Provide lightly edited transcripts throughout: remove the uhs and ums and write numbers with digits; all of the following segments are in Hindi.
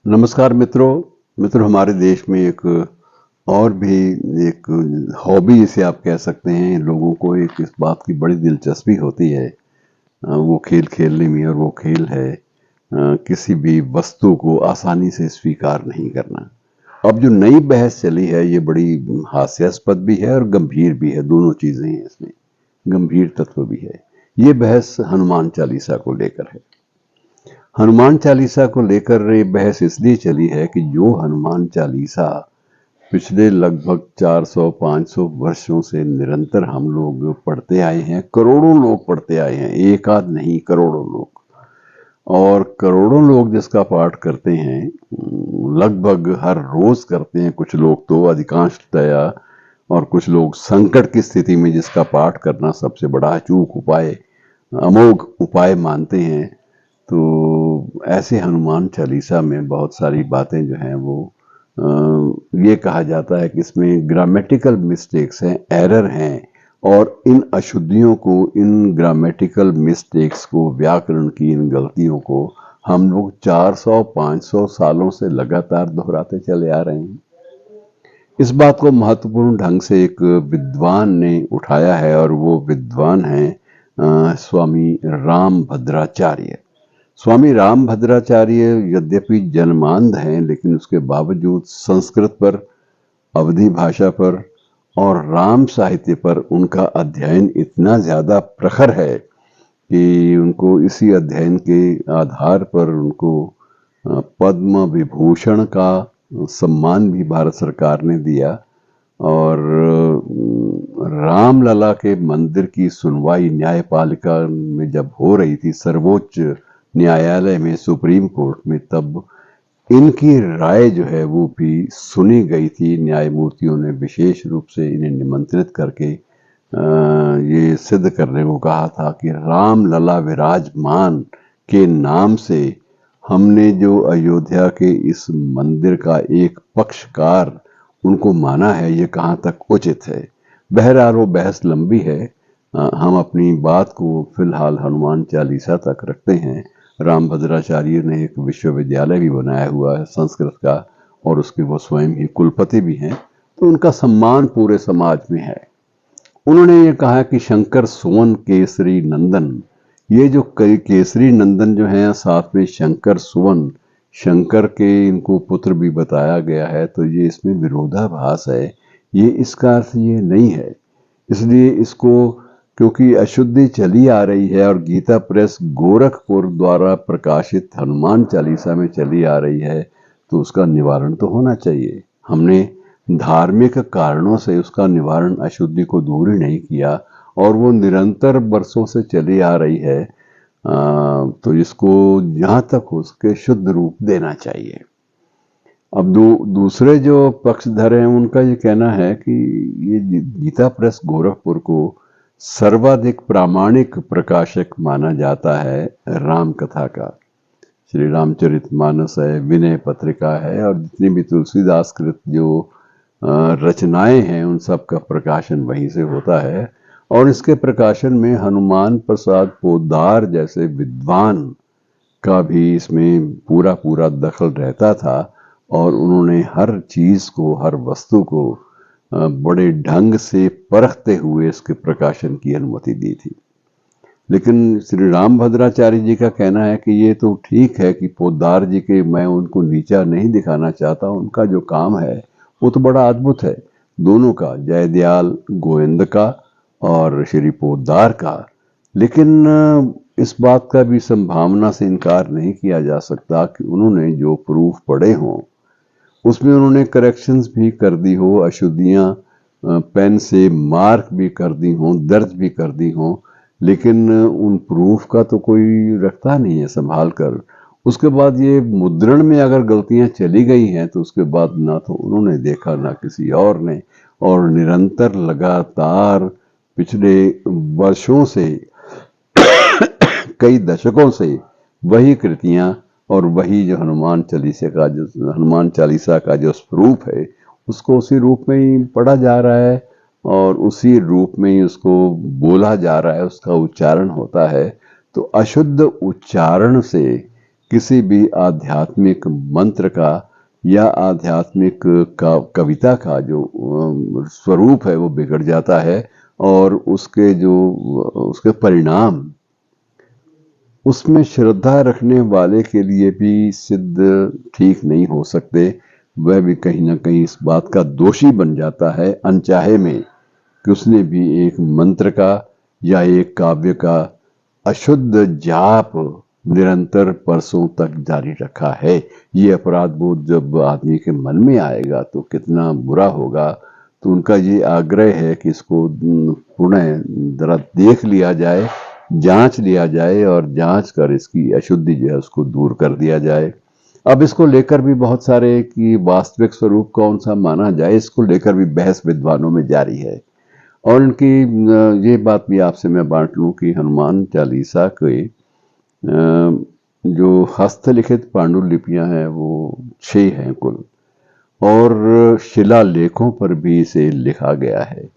नमस्कार मित्रों हमारे देश में एक और भी एक हॉबी जिसे आप कह सकते हैं। लोगों को एक इस बात की बड़ी दिलचस्पी होती है वो खेल खेलने में, और वो खेल है किसी भी वस्तु को आसानी से स्वीकार नहीं करना। अब जो नई बहस चली है ये बड़ी हास्यास्पद भी है और गंभीर भी है, दोनों चीजें हैं इसमें, गंभीर तत्व भी है। ये बहस हनुमान चालीसा को लेकर है। हनुमान चालीसा को लेकर ये बहस इसलिए चली है कि जो हनुमान चालीसा पिछले लगभग 400-500 वर्षों से निरंतर हम लोग पढ़ते आए हैं, करोड़ों लोग पढ़ते आए हैं, एक आध नहीं करोड़ों लोग। और करोड़ों लोग जिसका पाठ करते हैं, लगभग हर रोज करते हैं, कुछ लोग तो अधिकांशतया, और कुछ लोग संकट की स्थिति में जिसका पाठ करना सबसे बड़ा अचूक उपाय, अमोघ उपाय मानते हैं। तो ऐसे हनुमान चालीसा में बहुत सारी बातें जो हैं वो ये कहा जाता है कि इसमें ग्रामेटिकल मिस्टेक्स हैं, एरर हैं, और इन अशुद्धियों को, इन ग्रामेटिकल मिस्टेक्स को, व्याकरण की इन गलतियों को हम लोग 400-500 सालों से लगातार दोहराते चले आ रहे हैं। इस बात को महत्वपूर्ण ढंग से एक विद्वान ने उठाया है, और वो विद्वान है स्वामी राम भद्राचार्य। स्वामी राम भद्राचार्य यद्यपि जन्मांध हैं, लेकिन उसके बावजूद संस्कृत पर, अवधी भाषा पर और राम साहित्य पर उनका अध्ययन इतना ज्यादा प्रखर है कि उनको इसी अध्ययन के आधार पर उनको पद्म विभूषण का सम्मान भी भारत सरकार ने दिया। और रामलला के मंदिर की सुनवाई न्यायपालिका में जब हो रही थी, सर्वोच्च न्यायालय में, सुप्रीम कोर्ट में, तब इनकी राय जो है वो भी सुनी गई थी। न्यायमूर्तियों ने विशेष रूप से इन्हें निमंत्रित करके ये सिद्ध करने को कहा था कि रामलला विराजमान के नाम से हमने जो अयोध्या के इस मंदिर का एक पक्षकार उनको माना है, ये कहाँ तक उचित है। बहरहाल वो बहस लंबी है, हम अपनी बात को फिलहाल हनुमान चालीसा तक रखते हैं। राम भद्राचार्य ने एक विश्वविद्यालय भी बनाया हुआ है संस्कृत का, और उसके वो स्वयं ही कुलपति भी हैं, तो उनका सम्मान पूरे समाज में है। उन्होंने ये कहा कि शंकर सुवन केसरी नंदन, ये जो कई केसरी नंदन जो हैं, साथ में शंकर सुवन, शंकर के इनको पुत्र भी बताया गया है, तो ये इसमें विरोधाभास है। ये इसका अर्थ ये नहीं है। इसलिए इसको, क्योंकि अशुद्धि चली आ रही है और गीता प्रेस गोरखपुर द्वारा प्रकाशित हनुमान चालीसा में चली आ रही है, तो उसका निवारण तो होना चाहिए। हमने धार्मिक कारणों से उसका निवारण, अशुद्धि को दूर ही नहीं किया, और वो निरंतर वर्षों से चली आ रही है। तो इसको जहां तक हो सके शुद्ध रूप देना चाहिए। अब दूसरे जो पक्षधर हैं उनका ये कहना है कि ये गीता प्रेस गोरखपुर को सर्वाधिक प्रामाणिक प्रकाशक माना जाता है राम कथा का। श्री रामचरितमानस है, विनय पत्रिका है, और जितनी भी तुलसीदास कृत जो रचनाएं हैं उन सब का प्रकाशन वहीं से होता है। और इसके प्रकाशन में हनुमान प्रसाद पोद्दार जैसे विद्वान का भी इसमें पूरा पूरा दखल रहता था, और उन्होंने हर चीज को, हर वस्तु को बड़े ढंग से परखते हुए इसके प्रकाशन की अनुमति दी थी। लेकिन श्री राम भद्राचार्य जी का कहना है कि ये तो ठीक है कि पोद्दार जी के, मैं उनको नीचा नहीं दिखाना चाहता, उनका जो काम है वो तो बड़ा अद्भुत है, दोनों का, जयदयाल गोविंद का और श्री पोद्दार का। लेकिन इस बात का भी संभावना से इनकार नहीं किया जा सकता कि उन्होंने जो प्रूफ पढ़े हों उसमें उन्होंने करेक्शंस भी कर दी हो, अशुद्धियां पेन से मार्क भी कर दी हों, दर्ज भी कर दी हों, लेकिन उन प्रूफ का तो कोई रखता नहीं है संभाल कर। उसके बाद ये मुद्रण में अगर गलतियां चली गई हैं तो उसके बाद ना तो उन्होंने देखा ना किसी और ने, और निरंतर लगातार पिछले वर्षों से, कई दशकों से वही कृतियां और वही जो हनुमान चालीसा का जो स्वरूप है उसको उसी रूप में ही पढ़ा जा रहा है, और उसी रूप में ही उसको बोला जा रहा है, उसका उच्चारण होता है। तो अशुद्ध उच्चारण से किसी भी आध्यात्मिक मंत्र का या आध्यात्मिक कविता का जो स्वरूप है वो बिगड़ जाता है, और उसके परिणाम उसमें श्रद्धा रखने वाले के लिए भी सिद्ध ठीक नहीं हो सकते। वह भी कहीं ना कहीं इस बात का दोषी बन जाता है अनचाहे में, कि उसने भी एक मंत्र का या एक काव्य का अशुद्ध जाप निरंतर परसों तक जारी रखा है। ये अपराध बोध जब आदमी के मन में आएगा तो कितना बुरा होगा। तो उनका ये आग्रह है कि इसको पुनः जरा देख लिया जाए, जांच लिया जाए, और जांच कर इसकी अशुद्धि जो है उसको दूर कर दिया जाए। अब इसको लेकर भी बहुत सारे कि वास्तविक स्वरूप कौन सा माना जाए, इसको लेकर भी बहस विद्वानों में जारी है। और इनकी ये बात भी आपसे मैं बांट लूं कि हनुमान चालीसा के जो हस्तलिखित पांडुलिपियां हैं वो 6 हैं कुल, और शिलालेखों पर भी इसे लिखा गया है।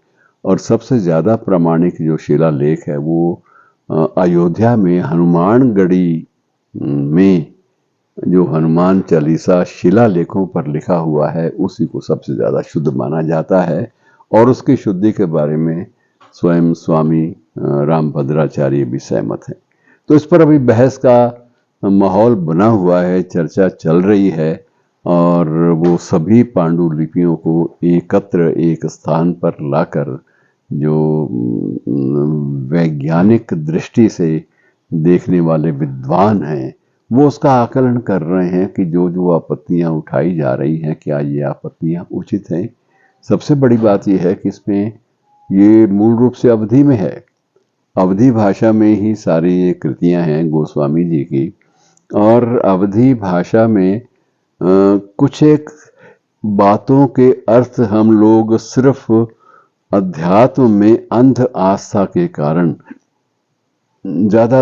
और सबसे ज्यादा प्रामाणिक जो शिलालेख है वो अयोध्या में हनुमानगढ़ी में जो हनुमान चालीसा शिलालेखों पर लिखा हुआ है उसी को सबसे ज्यादा शुद्ध माना जाता है। और उसकी शुद्धि के बारे में स्वयं स्वामी रामभद्राचार्य भी सहमत हैं। तो इस पर अभी बहस का माहौल बना हुआ है, चर्चा चल रही है, और वो सभी पांडुलिपियों को एकत्र एक स्थान पर लाकर जो वैज्ञानिक दृष्टि से देखने वाले विद्वान हैं वो उसका आकलन कर रहे हैं कि जो जो आपत्तियां उठाई जा रही हैं क्या ये आपत्तियां उचित हैं। सबसे बड़ी बात यह है कि इसमें ये मूल रूप से अवधी में है, अवधी भाषा में ही सारी ये कृतियां हैं गोस्वामी जी की। और अवधी भाषा में कुछ एक बातों के अर्थ हम लोग सिर्फ अध्यात्म में अंध आस्था के कारण ज्यादा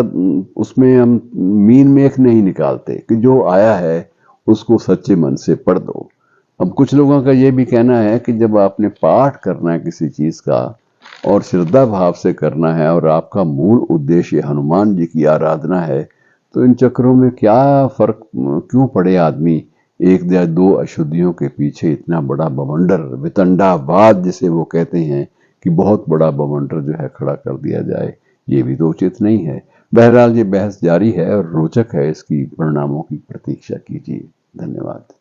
उसमें हम मीन मेख नहीं निकालते कि जो आया है उसको सच्चे मन से पढ़ दो। अब कुछ लोगों का ये भी कहना है कि जब आपने पाठ करना है किसी चीज का और श्रद्धा भाव से करना है और आपका मूल उद्देश्य हनुमान जी की आराधना है, तो इन चक्रों में क्या फर्क क्यों पड़े आदमी एक या दो अशुद्धियों के पीछे इतना बड़ा बवंडर वितंडावाद जिसे वो कहते हैं कि बहुत बड़ा बवंडर जो है खड़ा कर दिया जाए, ये भी तो उचित नहीं है। बहरहाल ये बहस जारी है और रोचक है, इसकी परिणामों की प्रतीक्षा कीजिए। धन्यवाद।